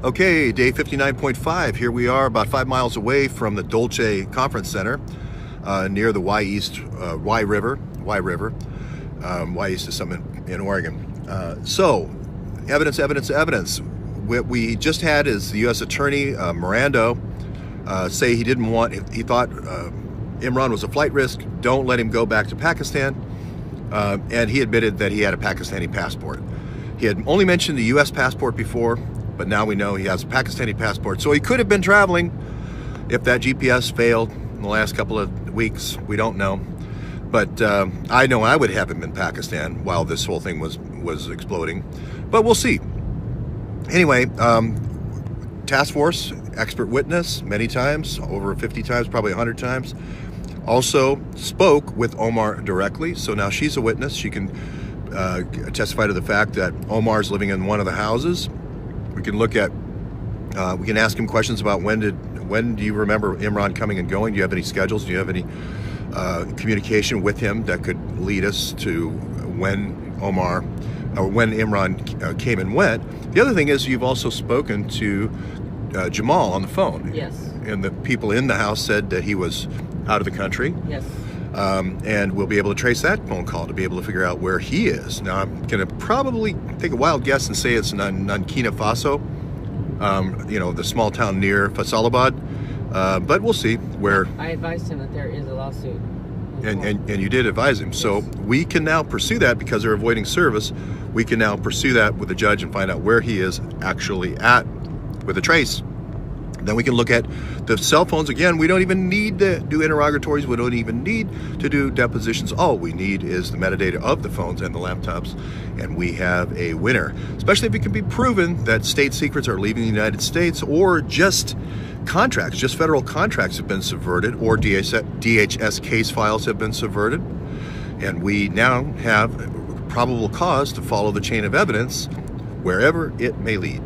Okay, day 59.5. Here we are about 5 miles away from the Dolce Conference Center near the Y East, Y River. Y East is something in Oregon. So, evidence. What we just had is the U.S. Attorney, Miranda, say he thought Imran was a flight risk. Don't let him go back to Pakistan. And he admitted that he had a Pakistani passport. He had only mentioned the U.S. passport before, but now we know he has a Pakistani passport. So he could have been traveling if that GPS failed in the last couple of weeks. We don't know. But I know I would have him in Pakistan while this whole thing was exploding. But we'll see. Anyway, task force, expert witness, many times, over 50 times, probably 100 times. Also spoke with Omar directly. So now she's a witness. She can testify to the fact that Omar's living in one of the houses. We can look at, we can ask him questions about when do you remember Imran coming and going? Do you have any schedules? Do you have any communication with him that could lead us to when Imran came and went? The other thing is you've also spoken to Jamal on the phone. Yes. And the people in the house said that he was out of the country. Yes. And we'll be able to trace that phone call to be able to figure out where he is. Now, I'm going to probably take a wild guess and say it's Nankina Faso, the small town near Faisalabad. But we'll see where. I advised him that there is a lawsuit. And you did advise him. Yes. So we can now pursue that because they're avoiding service. We can now pursue that with the judge and find out where he is actually at with a trace. Then we can look at the cell phones. Again, we don't even need to do interrogatories. We don't even need to do depositions. All we need is the metadata of the phones and the laptops, and we have a winner, especially if it can be proven that state secrets are leaving the United States, or just contracts, just federal contracts have been subverted, or DHS case files have been subverted. And we now have probable cause to follow the chain of evidence wherever it may lead.